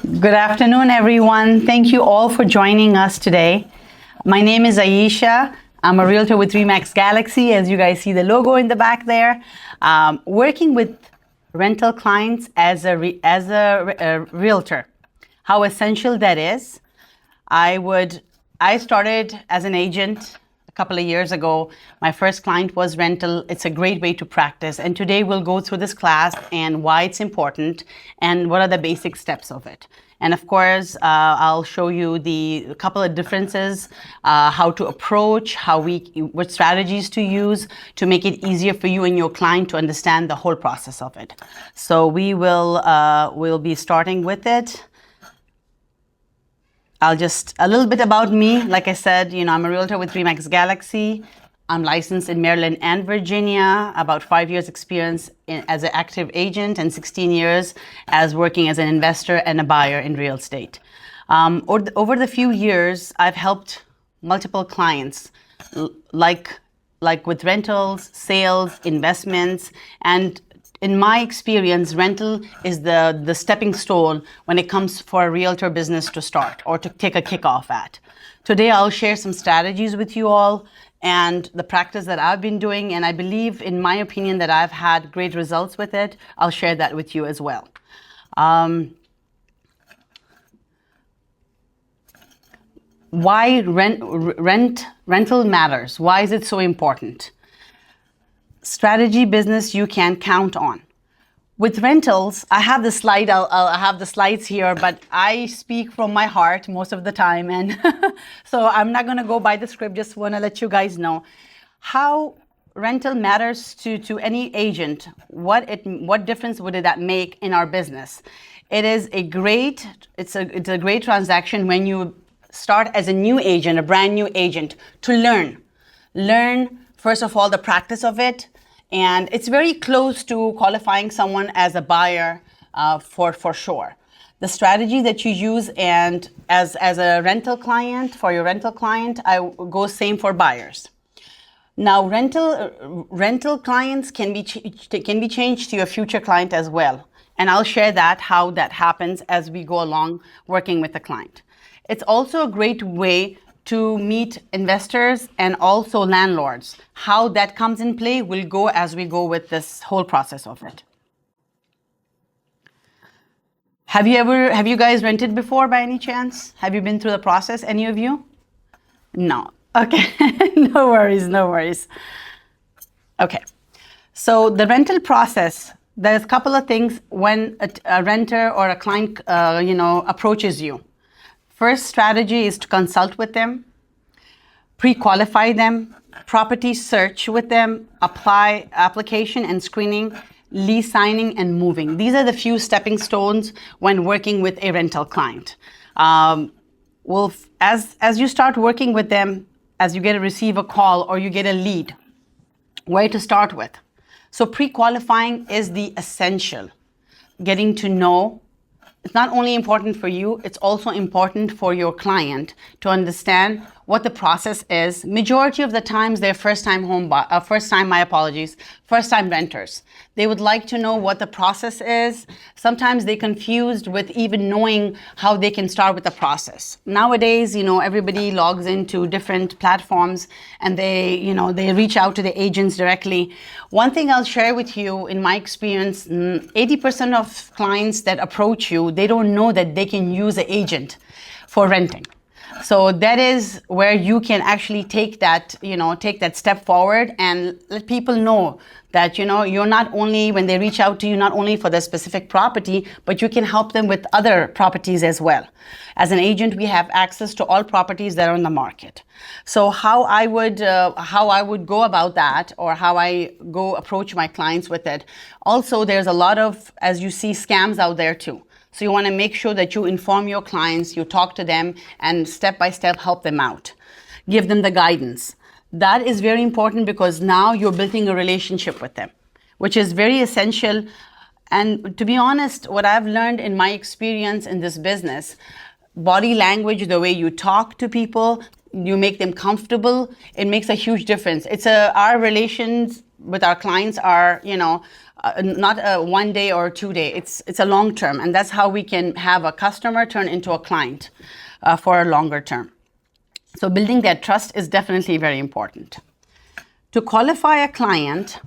Good afternoon, everyone. Thank you all for joining us today. My name is Ayesha. I'm a realtor with Remax Galaxy, as you guys see the logo in the back there. Working with rental clients as a realtor. How essential that is. I started as an agent a couple of years ago. My first client was rental. It's a great way to practice. And today we'll go through this class and why it's important and what are the basic steps of it. And of course, I'll show you a couple of differences, how to approach, what strategies to use to make it easier for you and your client to understand the whole process of it. So we'll be starting with it. A little bit about me. Like I said, I'm a realtor with Remax Galaxy. I'm licensed in Maryland and Virginia, about 5 years experience as an active agent and 16 years as working as an investor and a buyer in real estate. Over the few years, I've helped multiple clients, like with rentals, sales, investments, and in my experience, rental is the stepping stone when it comes for a realtor business to start or to take a kickoff at. Today, I'll share some strategies with you all and the practice that I've been doing, and I believe, in my opinion, that I've had great results with it. I'll share that with you as well. Why rental matters? Why is it so important? Strategy business you can count on. With rentals, I have the slide. I'll have the slides here, but I speak from my heart most of the time, and so I'm not going to go by the script. Just want to let you guys know how rental matters to any agent. What difference would that make in our business? It's a great transaction when you start as a new agent, a brand new agent, to learn first of all the practice of it. And it's very close to qualifying someone as a buyer for sure. The strategy that you use, and as a rental client, for your rental client, I go same for buyers. Now, rental clients can be changed to your future client as well. And I'll share how that happens as we go along working with the client. It's also a great way to meet investors and also landlords. How that comes in play will go as we go with this whole process of it. Have you guys rented before by any chance? Have you been through the process, any of you? No. Okay, no worries. Okay, so the rental process, there's a couple of things when a renter or a client, approaches you. First strategy is to consult with them, pre-qualify them, property search with them, application and screening, lease signing, and moving. These are the few stepping stones when working with a rental client. As you start working with them, as you receive a call or you get a lead, where to start with. So pre-qualifying is the essential. Getting to know. It's not only important for you, it's also important for your client to understand what the process is. Majority of the times, they're first-time renters. They would like to know what the process is. Sometimes they're confused with even knowing how they can start with the process. Nowadays, everybody logs into different platforms and they reach out to the agents directly. One thing I'll share with you, in my experience, 80% of clients that approach you, they don't know that they can use an agent for renting. So that is where you can actually take that step forward and let people know that, you're not only, when they reach out to you, not only for the specific property, but you can help them with other properties as well. As an agent, we have access to all properties that are on the market. So how I would go about that, or how I go approach my clients with it. Also, there's a lot of, as you see, scams out there too. So you want to make sure that you inform your clients, you talk to them, and step by step help them out. Give them the guidance. That is very important because now you're building a relationship with them, which is very essential. And to be honest, what I've learned in my experience in this business, body language, the way you talk to people, you make them comfortable, it makes a huge difference. Our relations with our clients are, not a 1 day or 2 day. It's a long term, and that's how we can have a customer turn into a client for a longer term. So building that trust is definitely very important. To qualify a client,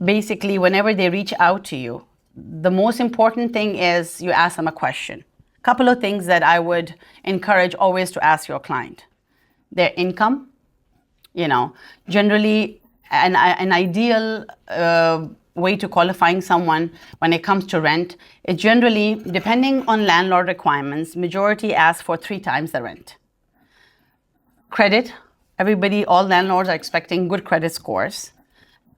basically, whenever they reach out to you, the most important thing is you ask them a question. A couple of things that I would encourage always to ask your client. Their income, generally an ideal way to qualifying someone when it comes to rent is generally, depending on landlord requirements, majority ask for 3 times the rent. Credit, all landlords are expecting good credit scores.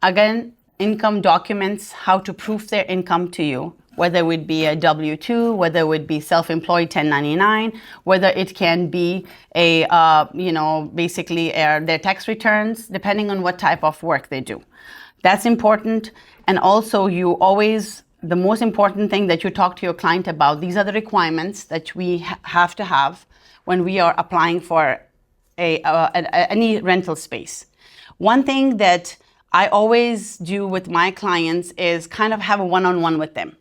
Again, income documents, how to prove their income to you, whether it would be a W-2, whether it would be self-employed 1099, whether it can be basically their tax returns, depending on what type of work they do. That's important. And also the most important thing that you talk to your client about, these are the requirements that we have to have when we are applying for any rental space. One thing that I always do with my clients is kind of have a one-on-one with them.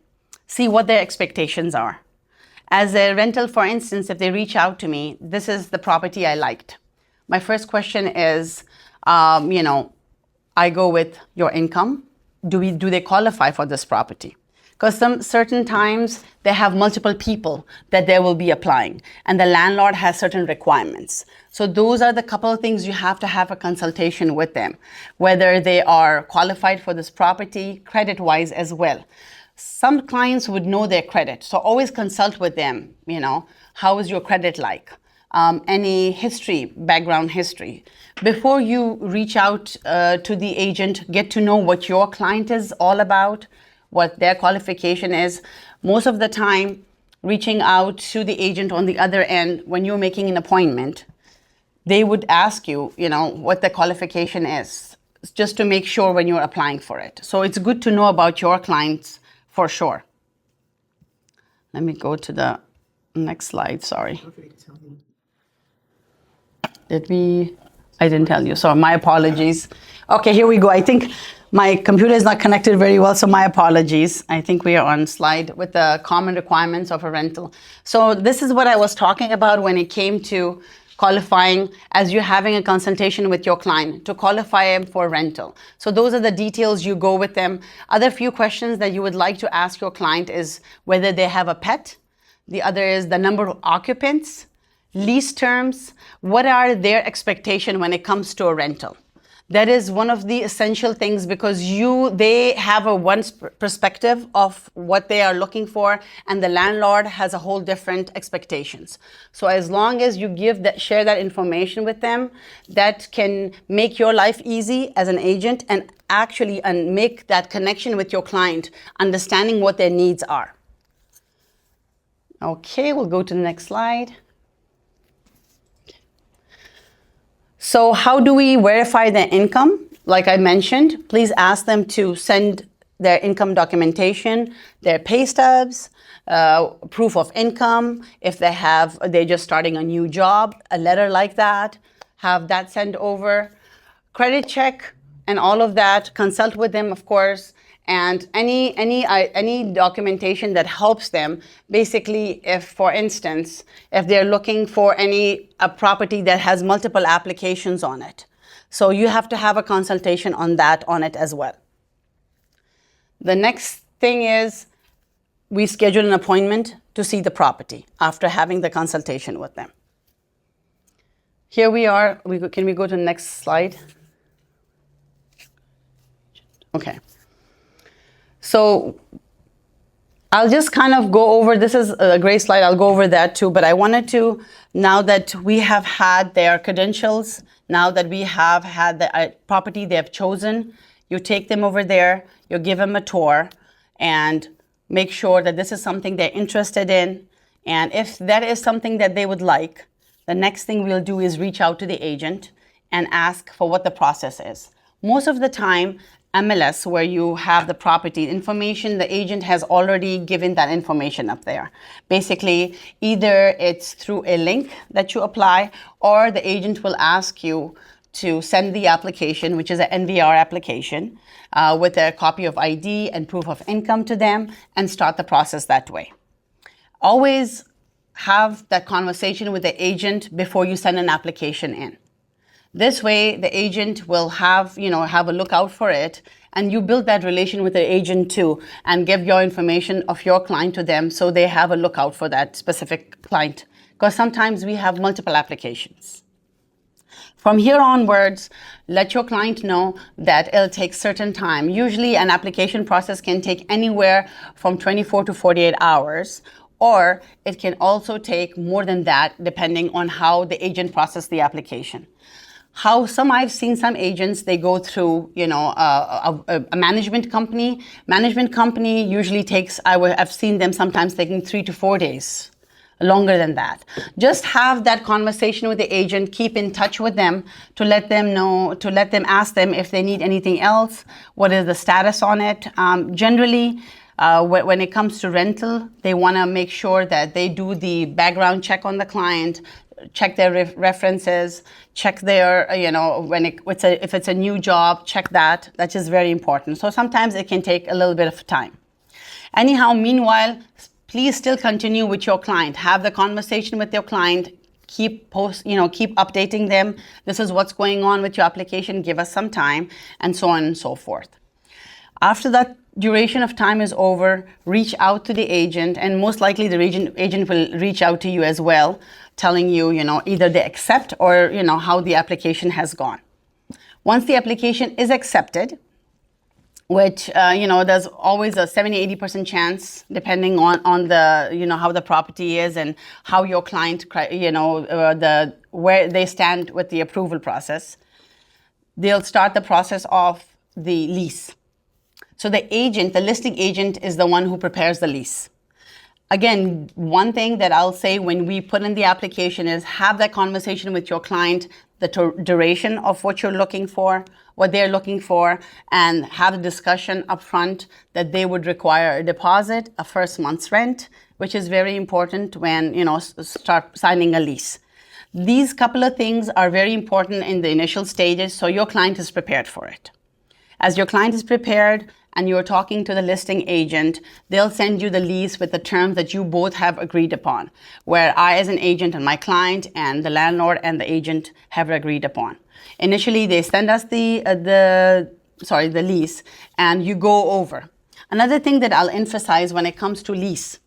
See what their expectations are. As a rental, for instance, if they reach out to me, this is the property I liked. My first question is, I go with your income. Do they qualify for this property? Because certain times they have multiple people that they will be applying, and the landlord has certain requirements. So those are the couple of things you have to have a consultation with them, whether they are qualified for this property, credit-wise as well. Some clients would know their credit, so always consult with them. How is your credit like? Any background history. Before you reach out to the agent, get to know what your client is all about, what their qualification is. Most of the time, reaching out to the agent on the other end, when you're making an appointment, they would ask you, what the qualification is, just to make sure when you're applying for it. So it's good to know about your clients for sure. Let me go to the next slide, sorry. I didn't tell you, so my apologies. Okay, here we go. I think my computer is not connected very well, so my apologies. I think we are on slide with the common requirements of a rental. So this is what I was talking about when it came to qualifying, as you're having a consultation with your client to qualify them for rental. So those are the details you go with them. Other few questions that you would like to ask your client is whether they have a pet. The other is the number of occupants, lease terms, what are their expectations when it comes to a rental. That is one of the essential things, because they have one perspective of what they are looking for, and the landlord has a whole different expectations. So as long as you share that information with them, that can make your life easy as an agent, and actually make that connection with your client, understanding what their needs are. Okay, we'll go to the next slide. So how do we verify their income? Like I mentioned, please ask them to send their income documentation, their pay stubs, proof of income. If they're just starting a new job, a letter like that, have that sent over. Credit check and all of that. Consult with them, of course. And any documentation that helps them, basically, if, for instance, if they're looking for a property that has multiple applications on it. So you have to have a consultation on it as well. The next thing is we schedule an appointment to see the property after having the consultation with them. Here we are. Can we go to the next slide? Okay. So I'll just kind of go over, this is a great slide, I'll go over that too, but I wanted to, now that we have had their credentials, now that we have had the property they have chosen, you take them over there, you give them a tour, and make sure that this is something they're interested in. And if that is something that they would like, the next thing we'll do is reach out to the agent and ask for what the process is. Most of the time, MLS, where you have the property information, the agent has already given that information up there. Basically, either it's through a link that you apply, or the agent will ask you to send the application, which is an NVR application, with a copy of ID and proof of income to them, and start the process that way. Always have that conversation with the agent before you send an application in. This way, the agent will have a look out for it, and you build that relation with the agent too, and give your information of your client to them so they have a look out for that specific client. Because sometimes we have multiple applications. From here onwards, let your client know that it'll take certain time. Usually an application process can take anywhere from 24 to 48 hours, or it can also take more than that depending on how the agent processes the application. I've seen some agents, they go through, a management company. Management company usually takes, I've seen them sometimes taking 3 to 4 days. Longer than that. Just have that conversation with the agent, keep in touch with them to let them know, to let them ask them if they need anything else, what is the status on it. Generally, when it comes to rental, they want to make sure that they do the background check on the client, check their references, check their, if it's a new job, check that. That's just very important. So sometimes it can take a little bit of time. Anyhow, meanwhile, please still continue with your client. Have the conversation with your client. Keep updating them. This is what's going on with your application. Give us some time, and so on and so forth. After that duration of time is over, reach out to the agent, and most likely the agent will reach out to you as well, telling you, either they accept or, how the application has gone. Once the application is accepted, which, there's always a 70-80% chance, depending on the, how the property is and how your client, where they stand with the approval process. They'll start the process of the lease. So the listing agent is the one who prepares the lease. Again, one thing that I'll say when we put in the application is have that conversation with your client, the duration of what you're looking for, what they're looking for, and have a discussion up front that they would require a deposit, a first month's rent, which is very important when, start signing a lease. These couple of things are very important in the initial stages, so your client is prepared for it. As your client is prepared and you're talking to the listing agent, they'll send you the lease with the terms that you both have agreed upon, where I as an agent and my client and the landlord and the agent have agreed upon. Initially, they send us the lease, and you go over. Another thing that I'll emphasize when it comes to lease,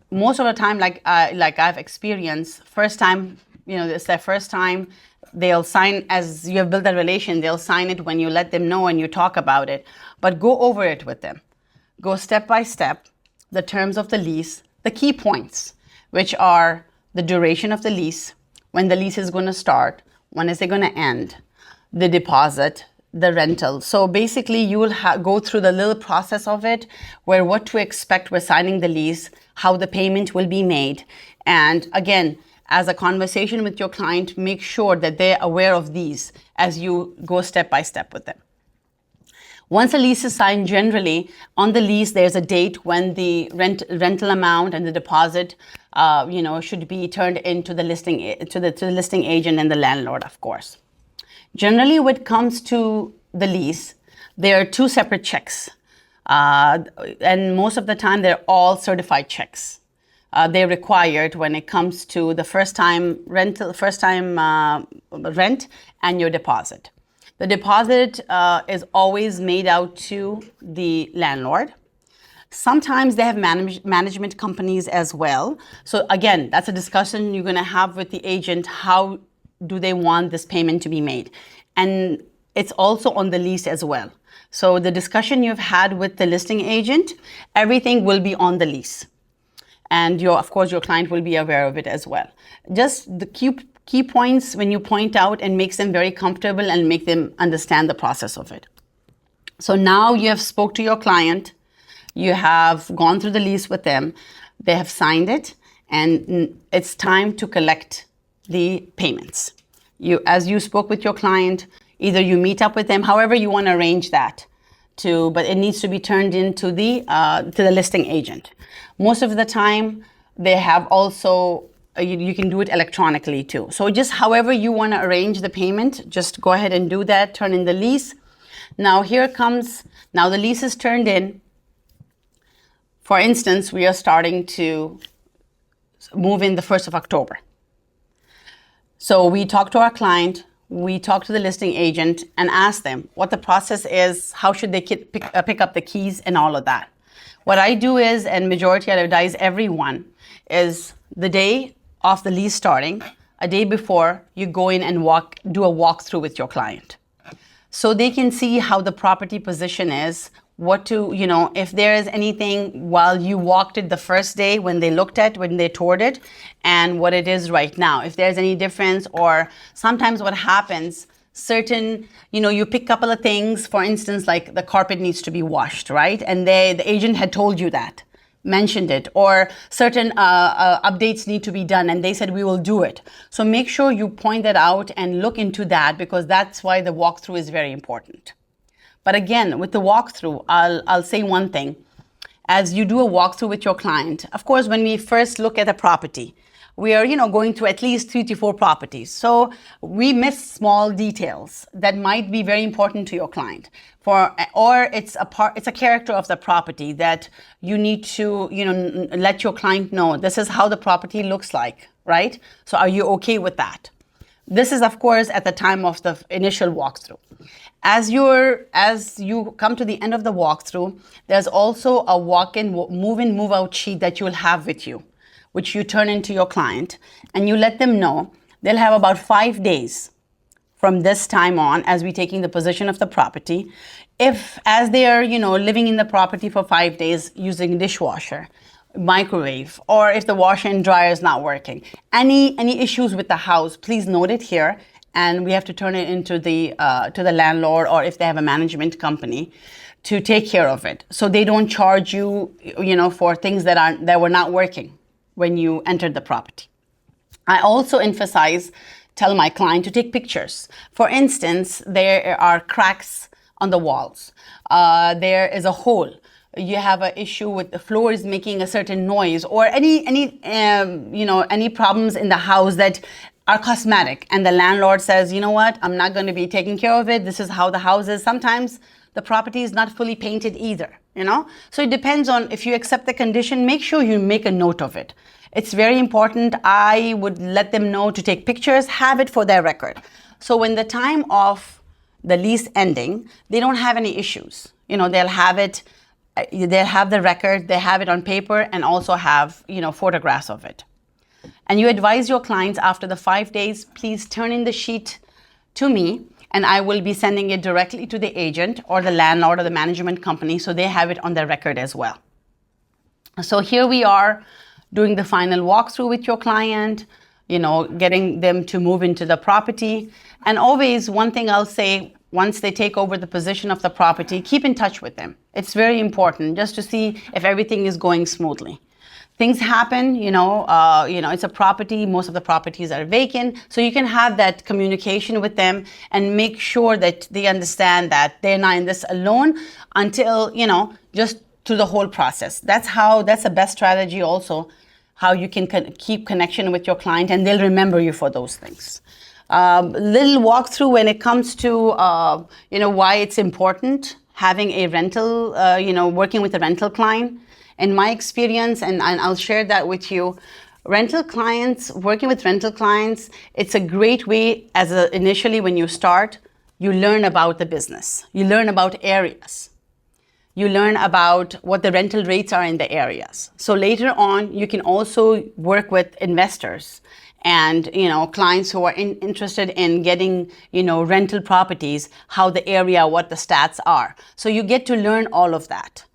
most of the time, like I've experienced, first time, it's their first time, they'll sign, as you have built a relation, they'll sign it when you let them know and you talk about it. But go over it with them. Go step by step, the terms of the lease, the key points, which are the duration of the lease, when the lease is going to start, when is it going to end, the deposit, the rental. So basically, you will go through the little process of it, where what to expect with signing the lease, how the payment will be made. And again, as a conversation with your client, make sure that they're aware of these as you go step by step with them. Once a lease is signed, generally on the lease, there's a date when the rental amount and the deposit, should be turned into the listing to the listing agent and the landlord, of course. Generally, when it comes to the lease, there are 2 separate checks, and most of the time they're all certified checks. They're required when it comes to the first time rent and your deposit. The deposit is always made out to the landlord. Sometimes they have management companies as well. So again, that's a discussion you're going to have with the agent. How do they want this payment to be made? And it's also on the lease as well. So the discussion you've had with the listing agent, everything will be on the lease. And of course, your client will be aware of it as well. Just the key points when you point out and makes them very comfortable and make them understand the process of it. So now you have spoke to your client, you have gone through the lease with them, they have signed it, and it's time to collect the payments. As you spoke with your client, either you meet up with them, however you want to arrange that, but it needs to be turned into to the listing agent. Most of the time, they have also you can do it electronically too. So just however you want to arrange the payment, just go ahead and do that. Turn in the lease. Now now the lease is turned in. For instance, we are starting to move in the 1st of October. So we talk to our client, we talk to the listing agent and ask them what the process is, how should they pick up the keys and all of that. What I do is, and majority I advise everyone, is the day of the lease starting, a day before, you go in and do a walkthrough with your client. So they can see how the property position is, if there is anything while you walked it the first day when they toured it, and what it is right now. If there's any difference, or sometimes what happens, you pick a couple of things, for instance, like the carpet needs to be washed, right? And the agent had told you that, mentioned it, or certain updates need to be done and they said we will do it. So make sure you point that out and look into that, because that's why the walkthrough is very important. But again, with the walkthrough, I'll say one thing. As you do a walkthrough with your client, of course, when we first look at a property, we are, going to at least 3 to 4 properties. So we miss small details that might be very important to your client. Or it's a character of the property that you need to, let your client know this is how the property looks like, right? So are you okay with that? This is, of course, at the time of the initial walkthrough. As you come to the end of the walkthrough, there's also a walk-in, move-in, move-out sheet that you'll have with you, which you turn into your client, and you let them know they'll have about 5 days from this time on, as we taking the position of the property. If, as they are, living in the property for 5 days using dishwasher, microwave, or if the washer and dryer is not working, any issues with the house, please note it here, and we have to turn it into to the landlord, or if they have a management company, to take care of it, so they don't charge you, for things that were not working when you entered the property. I also tell my client to take pictures. For instance, there are cracks on the walls. There is a hole. You have an issue with the floor is making a certain noise, or any problems in the house that are cosmetic, and the landlord says, you know what, I'm not going to be taking care of it. This is how the house is. Sometimes the property is not fully painted either, So it depends on if you accept the condition, make sure you make a note of it. It's very important. I would let them know to take pictures, have it for their record. So when the time of the lease ending, they don't have any issues. They'll have it, they'll have the record, they have it on paper, and also have, photographs of it. And you advise your clients after the 5 days, please turn in the sheet to me, and I will be sending it directly to the agent or the landlord or the management company, so they have it on their record as well. So here we are doing the final walkthrough with your client, getting them to move into the property. And always, one thing I'll say, once they take over the position of the property, keep in touch with them. It's very important just to see if everything is going smoothly. Things happen, it's a property. Most of the properties are vacant. So you can have that communication with them and make sure that they understand that they're not in this alone until, just through the whole process. That's the best strategy also, how you can keep connection with your client, and they'll remember you for those things. Little walkthrough when it comes to, why it's important having a rental, working with a rental client. In my experience, and I'll share that with you, working with rental clients, it's a great way initially when you start, you learn about the business. You learn about areas. You learn about what the rental rates are in the areas. So later on, you can also work with investors and clients who are interested in getting rental properties, how the area, what the stats are. So you get to learn all of that.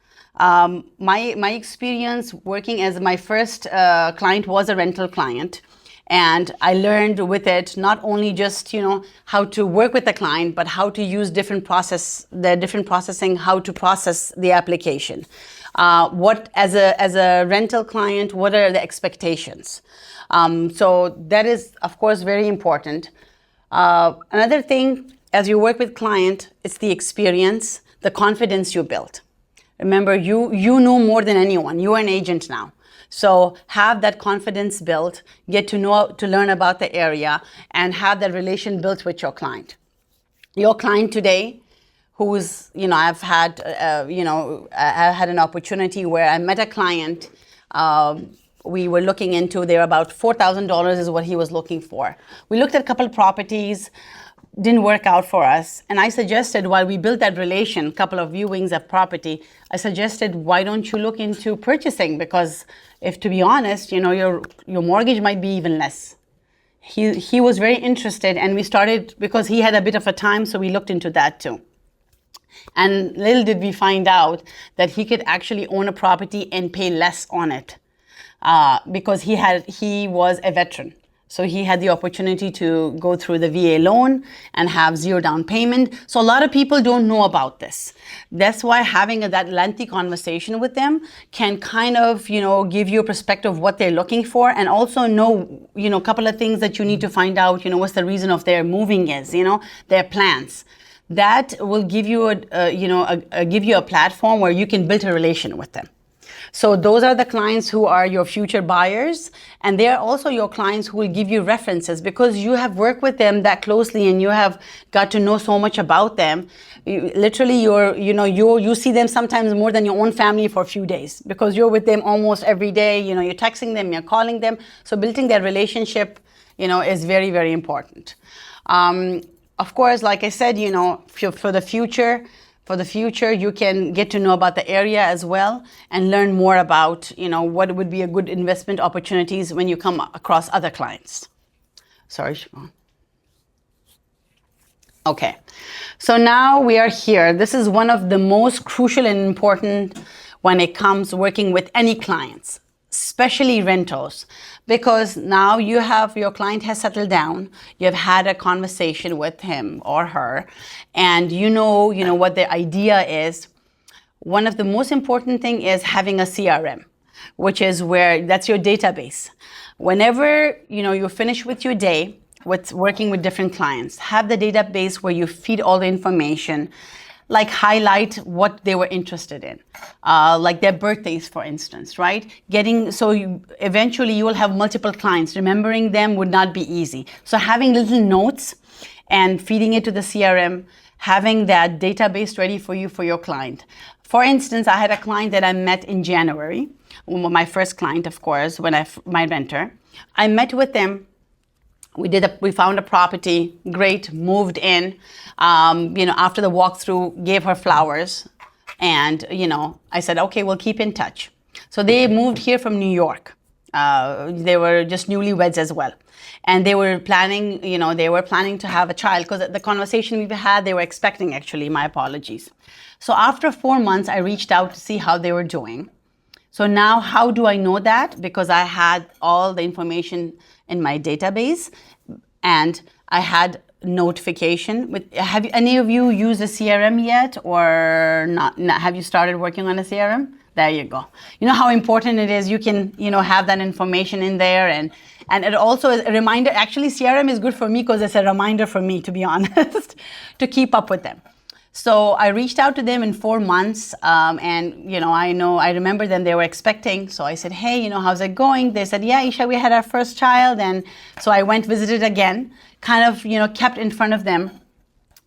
My experience working as my first client was a rental client, and I learned with it not only just how to work with the client, but how to use different processing, how to process the application. What as a rental client, what are the expectations? So that is, of course, very important. Another thing, as you work with client, it's the experience, the confidence you build. Remember, you know more than anyone. You are an agent now. So have that confidence built, get to learn about the area, and have that relation built with your client. Your client today, who's, I've had, I had an opportunity where I met a client. We were looking into, they're about $4,000 is what he was looking for. We looked at a couple of properties, didn't work out for us. And I suggested, while we built that relation, a couple of viewings of property, I suggested, why don't you look into purchasing? Because if, to be honest, your mortgage might be even less. He was very interested, and we started, because he had a bit of a time, so we looked into that too. And little did we find out that he could actually own a property and pay less on it, because he was a veteran. So he had the opportunity to go through the VA loan and have zero down payment. So a lot of people don't know about this. That's why having that lengthy conversation with them can kind of, give you a perspective of what they're looking for, and also know, a couple of things that you need to find out, what's the reason of their moving is, their plans. That will give you a platform where you can build a relation with them. So those are the clients who are your future buyers, and they are also your clients who will give you references, because you have worked with them that closely and you have got to know so much about them. You see them sometimes more than your own family for a few days, because you're with them almost every day. You're texting them, you're calling them. So building that relationship, is very, very important. Of course, like I said, for the future, you can get to know about the area as well and learn more about, what would be a good investment opportunities when you come across other clients. Sorry, Siobhan. Okay, so now we are here. This is one of the most crucial and important when it comes working with any clients, especially rentals, because now your client has settled down, you've had a conversation with him or her, and you know what the idea is. One of the most important thing is having a CRM, which is that's your database. Whenever you're finished with your day with working with different clients, have the database where you feed all the information, like highlight what they were interested in, like their birthdays, for instance, right? Eventually you will have multiple clients. Remembering them would not be easy. So having little notes and feeding it to the CRM, having that database ready for you for your client. For instance, I had a client that I met in January, my first client, of course, my renter. I met with them. We found a property, great, moved in. After the walkthrough, gave her flowers, and I said, okay, we'll keep in touch. So they moved here from New York. They were just newlyweds as well, and they were planning to have a child, because the conversation we had, they were expecting, actually. My apologies. So after 4 months, I reached out to see how they were doing. So now, how do I know that? Because I had all the information in my database, and I had notification. Have any of you used a CRM yet, or not? Have you started working on a CRM? There you go. You know how important it is. You can have that information in there, and it also is a reminder. Actually, CRM is good for me because it's a reminder for me, to be honest, to keep up with them. So I reached out to them in 4 months, and I remember them, they were expecting. So I said, hey, how's it going? They said, yeah, Ayesha, we had our first child. And so I went, visited again, kind of, kept in front of them.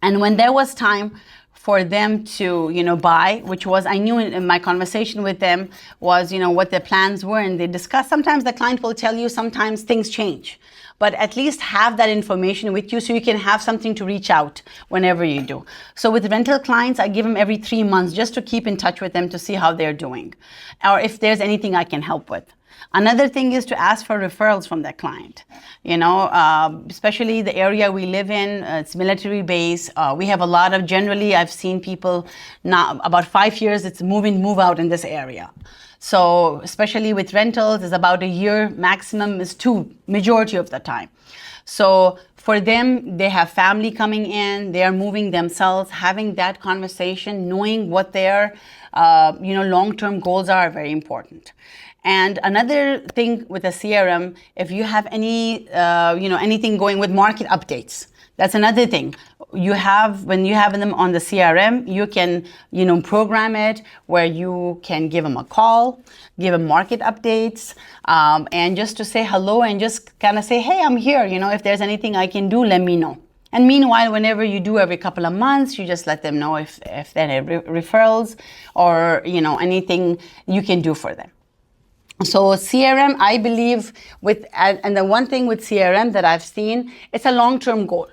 And when there was time for them to, buy, which was, I knew in my conversation with them was, what their plans were, and they discussed. Sometimes the client will tell you, sometimes things change. But at least have that information with you so you can have something to reach out whenever you do. So with rental clients, I give them every 3 months just to keep in touch with them to see how they're doing, or if there's anything I can help with. Another thing is to ask for referrals from that client. Especially the area we live in, it's military base. We have a lot of, generally, I've seen people now, about 5 years, it's move out in this area. So especially with rentals, it's about a year, maximum is 2, majority of the time. So for them, they have family coming in, they are moving themselves, having that conversation, knowing what their long-term goals are very important. And another thing with a CRM, if you have anything going with market updates, That's another thing. When you have them on the CRM, you can, program it where you can give them a call, give them market updates, and just to say hello and just kind of say, hey, I'm here. If there's anything I can do, let me know. And meanwhile, whenever you do every couple of months, you just let them know if there are referrals or, anything you can do for them. So CRM, I believe and the one thing with CRM that I've seen, it's a long-term goal.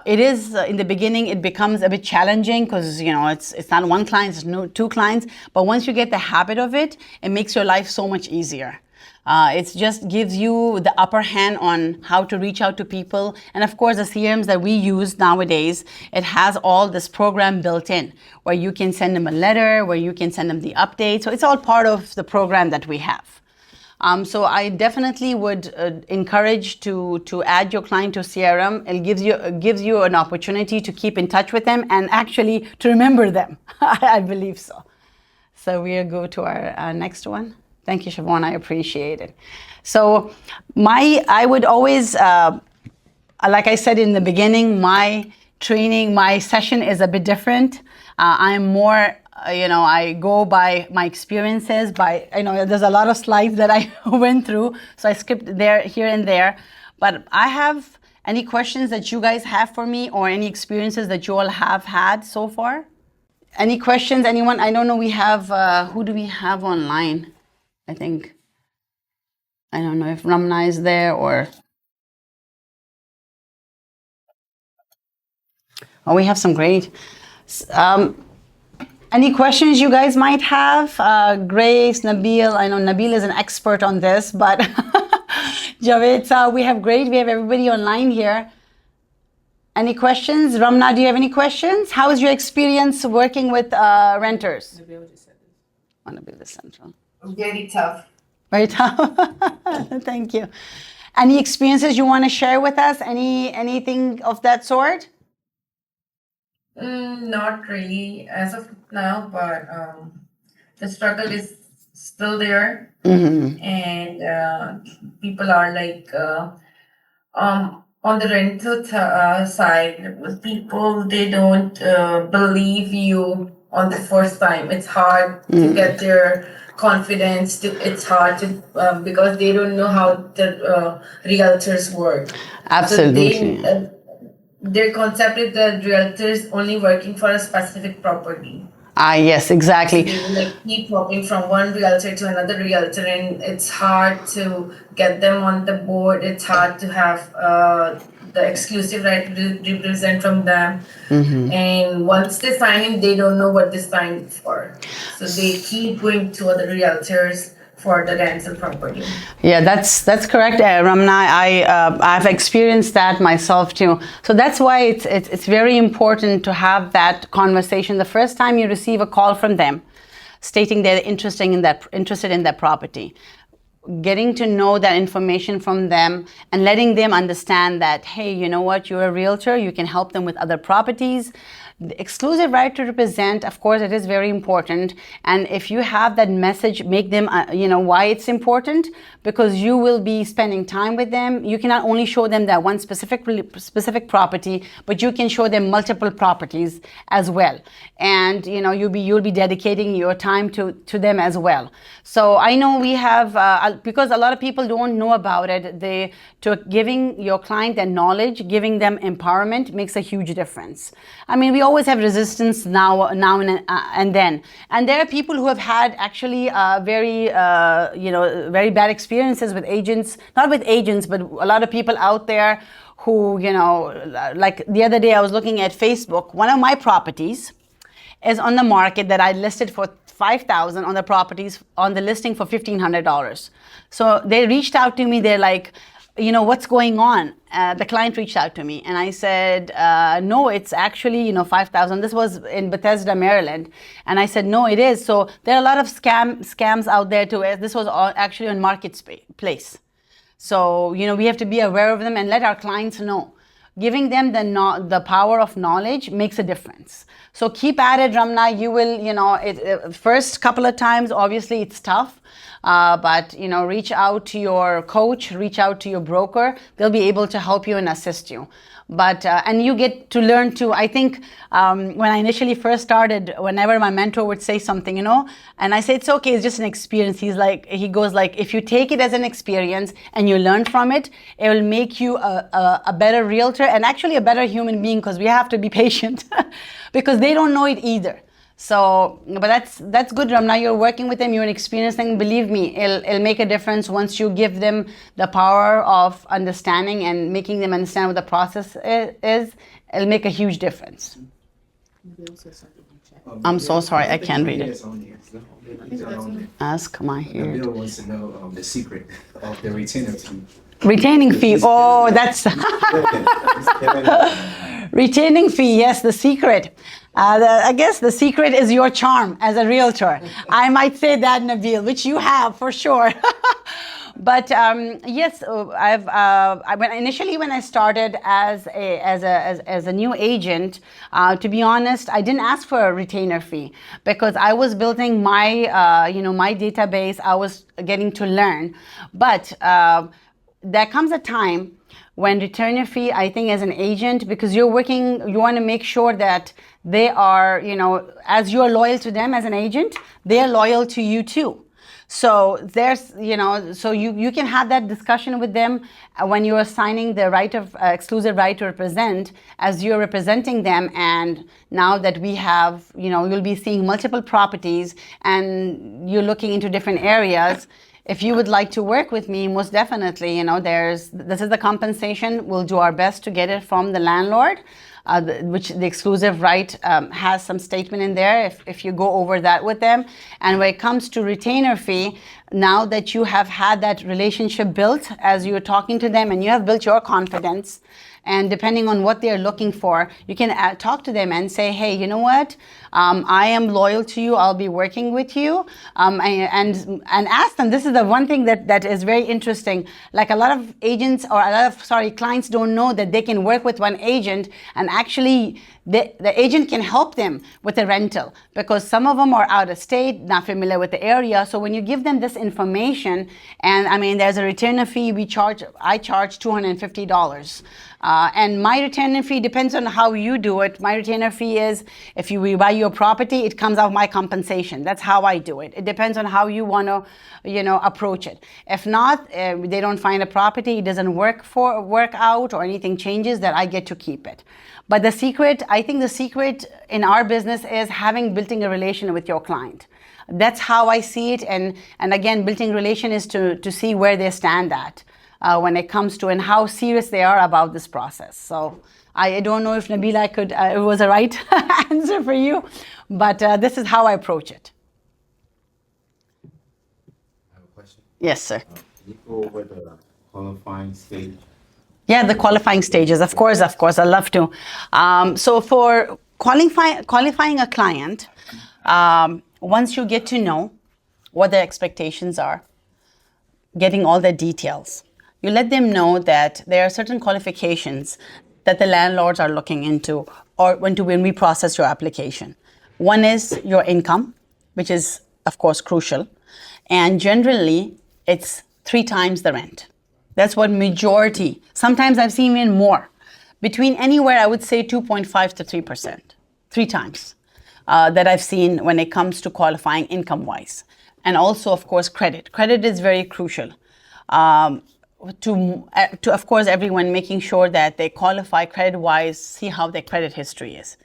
It is in the beginning, it becomes a bit challenging because it's not one client, it's two clients. But once you get the habit of it, it makes your life so much easier. It just gives you the upper hand on how to reach out to people. And of course, the CRMs that we use nowadays, it has all this program built in where you can send them a letter, where you can send them the update. So it's all part of the program that we have. So I definitely would encourage to add your client to CRM. It gives you an opportunity to keep in touch with them and actually to remember them. I believe so. So we'll go to our next one. Thank you, Siobhan. I appreciate it. So I would always, like I said in the beginning, my session is a bit different. I'm more, I go by my experiences. There's a lot of slides that I went through, so I skipped here and there. But I have any questions that you guys have for me or any experiences that you all have had so far? Any questions? Anyone? I don't know. We have, who do we have online? I think, I don't know if Ramna is there or... Oh, we have some great... any questions you guys might have? Grace, Nabil, I know Nabil is an expert on this, but Javed, we have everybody online here. Any questions? Ramna, do you have any questions? How is your experience working with renters? Nabil is central. Very tough. Very tough. Thank you. Any experiences you want to share with us? Anything of that sort? Not really as of now, but the struggle is still there, and people are like on the rental side. People, they don't believe you on the first time. It's hard to get their confidence. It's hard to because they don't know how the realtors work. Absolutely. So their concept is that realtors only working for a specific property. Yes, exactly. So they keep hopping from one realtor to another realtor, and it's hard to get them on the board. It's hard to have the exclusive right to represent from them. And once they sign in, they don't know what they signed for. So they keep going to other realtors for the rental property. Yeah, that's correct, Ramna. I've experienced that myself too. So that's why it's very important to have that conversation the first time you receive a call from them, stating they're interested in that property. Getting to know that information from them and letting them understand that, hey, you know what, you're a realtor, you can help them with other properties. The exclusive right to represent, of course, it is very important. And if you have that message, make them, why it's important, because you will be spending time with them. You cannot only show them that one specific property, but you can show them multiple properties as well. And, you'll be dedicating your time to them as well. So I know we have, because a lot of people don't know about it, giving your client that knowledge, giving them empowerment makes a huge difference. I mean, we always have resistance now and then. And there are people who have had actually very bad experiences with agents, not with agents, but a lot of people out there who, like the other day I was looking at Facebook, one of my properties is on the market that I listed for $5,000 on the properties on the listing for $1,500. So they reached out to me. They're like, what's going on? The client reached out to me and I said, no, it's actually, $5,000. This was in Bethesda, Maryland. And I said, no, it is. So there are a lot of scams out there too. This was actually on Marketplace. So, we have to be aware of them and let our clients know. giving them the power of knowledge makes a difference. So keep at it, Ramna. You will, first couple of times, obviously it's tough, but reach out to your coach, reach out to your broker. They'll be able to help you and assist you. But and you get to learn too. I think when I initially first started, whenever my mentor would say something, and I say it's okay, it's just an experience. He goes like, if you take it as an experience and you learn from it, it will make you a better realtor and actually a better human being, because we have to be patient because they don't know it either. So, but that's good, Ramna. You're working with them, you're experiencing. Believe me, it'll make a difference once you give them the power of understanding and making them understand what the process is. It'll make a huge difference. I'm so sorry, I can't read it. Ask my here. Bill wants to know the secret of the retainer fee. Retaining fee. Oh, that's retaining fee. Yes, the secret. I guess the secret is your charm as a realtor. I might say that, Nabil, which you have for sure. But yes, when I started as a new agent, to be honest, I didn't ask for a retainer fee because I was building my my database. I was getting to learn, but there comes a time when retainer fee, I think as an agent, because you want to make sure that they are, as you're loyal to them as an agent, they're loyal to you too. So there's, so you can have that discussion with them when you are signing the exclusive right to represent, as you're representing them. And now that we have, you'll be seeing multiple properties and you're looking into different areas. If you would like to work with me, most definitely, this is the compensation. We'll do our best to get it from the landlord, which the exclusive right has some statement in there if you go over that with them. And when it comes to retainer fee, now that you have had that relationship built as you're talking to them and you have built your confidence, and depending on what they're looking for, you can talk to them and say, hey, you know what? I am loyal to you. I'll be working with you. And ask them. This is the one thing that is very interesting. Like a lot of agents or clients don't know that they can work with one agent, and actually the agent can help them with a rental, because some of them are out of state, not familiar with the area. So when you give them this information, and there's a retainer fee I charge $250. And my retainer fee depends on how you do it. My retainer fee is, if we buy your property, it comes out of my compensation. That's how I do it. It depends on how you want to, approach it. If not, they don't find a property, it doesn't work out, or anything changes, that I get to keep it. But I think the secret in our business is building a relation with your client. That's how I see it. And again, building relation is to see where they stand at. When it comes to and how serious they are about this process. So I don't know if Nabila it was a right answer for you, but this is how I approach it. I have a question. Yes, sir. Can you go over the qualifying stage? Yeah, the qualifying stages. Of course, I love to. So for qualifying a client, once you get to know what their expectations are, getting all the details, you let them know that there are certain qualifications that the landlords are looking into, or when we process your application. One is your income, which is, of course, crucial. And generally, it's 3 times the rent. That's what majority, sometimes I've seen even more. Between anywhere, I would say 2.5 to 3%, 3 times that I've seen when it comes to qualifying income-wise. And also, of course, credit. Credit is very crucial. To of course, everyone making sure that they qualify credit-wise, see how their credit history is.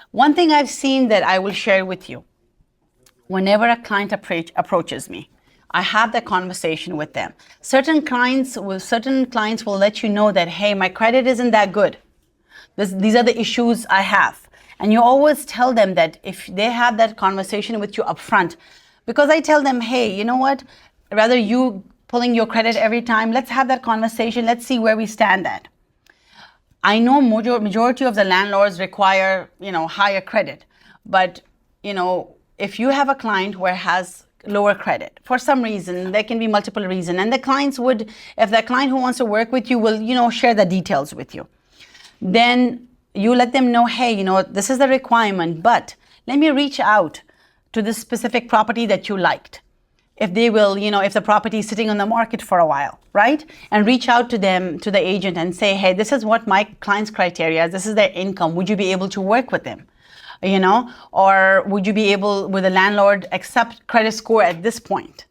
One thing I've seen that I will share with you, whenever a client approaches me, I have that conversation with them. Certain clients will let you know that, hey, my credit isn't that good. These are the issues I have. And you always tell them that if they have that conversation with you upfront, because I tell them, hey, you know what, rather you pulling your credit every time, let's have that conversation. Let's see where we stand at. I know majority of the landlords require, higher credit. But, if you have a client who has lower credit, for some reason, there can be multiple reasons. And the clients if the client who wants to work with you will, share the details with you. then you let them know, hey, this is the requirement, but let me reach out to this specific property that you liked. If they will, if the property is sitting on the market for a while, right? And reach out to them, to the agent, and say, hey, this is what my client's criteria is. This is their income. Would you be able to work with them? Or would you be able, with a landlord, accept credit score at this point?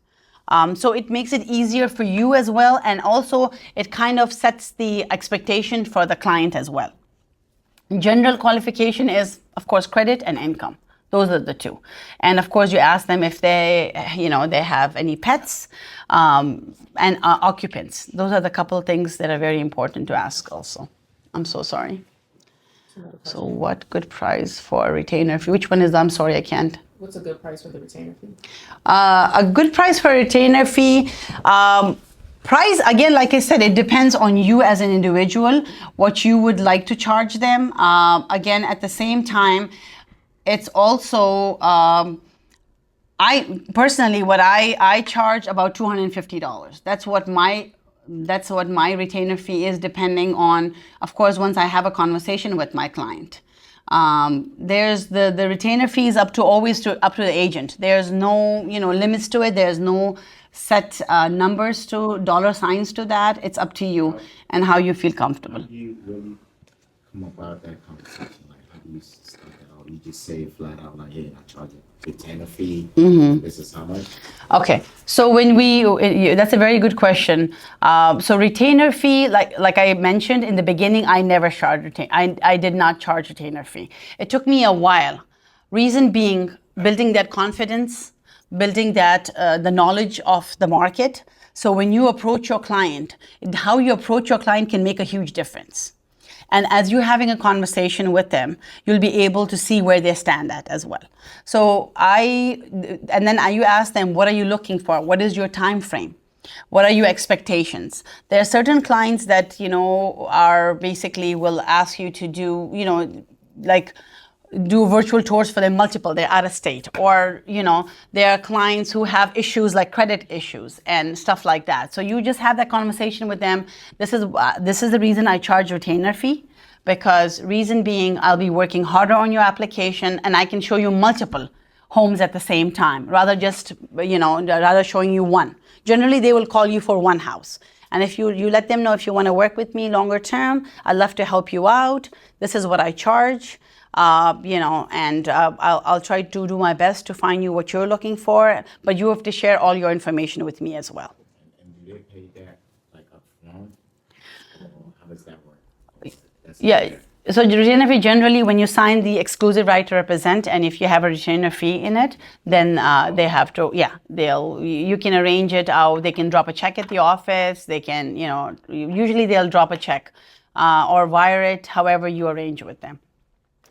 So it makes it easier for you as well. And also it kind of sets the expectation for the client as well. General qualification is, of course, credit and income. Those are the two. And of course, you ask them if they have any pets and occupants. Those are the couple things that are very important to ask also. I'm so sorry. So what good price for a retainer fee? Which one is, I'm sorry, I can't. What's a good price for the retainer fee? A good price for a retainer fee. Price, again, like I said, it depends on you as an individual, what you would like to charge them. Again, at the same time, it's also, I personally, what I charge about $250. That's what my retainer fee is, depending on, of course, once I have a conversation with my client. There's the retainer fees up to the agent. There's no limits to it. There's no set numbers to dollar signs to that. It's up to you and how you feel comfortable. How do you really come about that conversation? Like, how do you start that out? You just say it flat out, like, hey, I charge a retainer fee. This is how much. Okay, so that's a very good question. So retainer fee, like I mentioned in the beginning, I never charged I did not charge retainer fee. It took me a while. Reason being, building that confidence, building that the knowledge of the market. So when you approach your client, how you approach your client can make a huge difference. And as you're having a conversation with them, you'll be able to see where they stand at as well. So and then you ask them, what are you looking for? What is your time frame? What are your expectations? There are certain clients that, are basically will ask you to do, like do virtual tours for them multiple, they're out of state, or there are clients who have issues like credit issues and stuff like that. So you just have that conversation with them. This is the reason I charge retainer fee, because reason being, I'll be working harder on your application and I can show you multiple homes at the same time, rather showing you one. Generally they will call you for one house. And if you let them know, if you want to work with me longer term, I'd love to help you out. This is what I charge. And I'll try to do my best to find you what you're looking for, but you have to share all your information with me as well. And do they pay that like up front? Or how does that work? Yeah. So the retainer fee, generally, when you sign the exclusive right to represent, and if you have a retainer fee in it, then they have to, you can arrange it out. They can drop a check at the office. They can, usually they'll drop a check or wire it, however you arrange with them.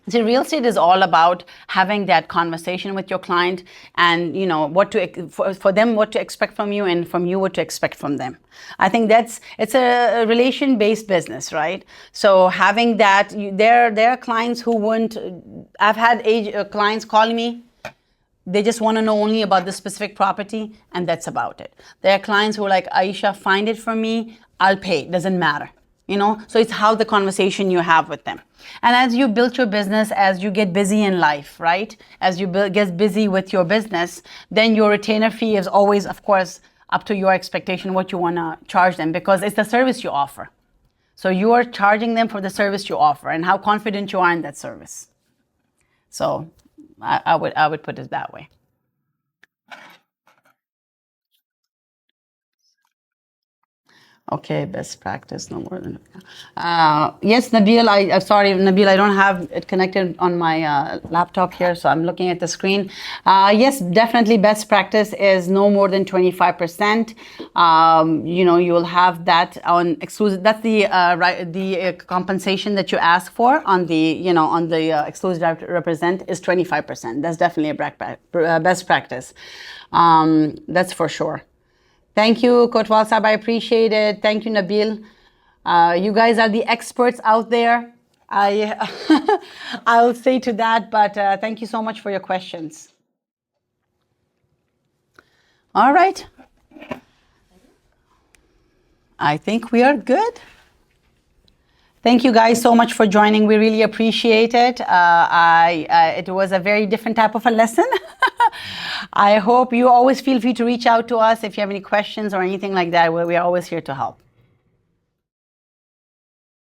See, real estate is all about having that conversation with your client, and for them what to expect from you, and from you what to expect from them. I think it's a relation-based business, right? So having that, there are clients who wouldn't. I've had clients call me. They just want to know only about the specific property, and that's about it. There are clients who are like, Ayesha, find it for me. I'll pay. Doesn't matter. So it's how the conversation you have with them. And as you build your business, as you get busy in life, right? As you get busy with your business, then your retainer fee is always, of course, up to your expectation, what you want to charge them, because it's the service you offer. So you are charging them for the service you offer and how confident you are in that service. So I would put it that way. Okay, best practice, no more than. Yes, Nabil, I'm sorry, Nabil, I don't have it connected on my laptop here, so I'm looking at the screen. Yes, definitely best practice is no more than 25%. You'll have that on exclusive. That's the compensation that you ask for on the exclusive represent is 25%. That's definitely a best practice. That's for sure. Thank you, Kotwal Sahib. I appreciate it. Thank you, Nabil. You guys are the experts out there. I'll say to that, but thank you so much for your questions. All right. I think we are good. Thank you guys so much for joining. We really appreciate it. It was a very different type of a lesson. I hope you always feel free to reach out to us if you have any questions or anything like that. We are always here to help.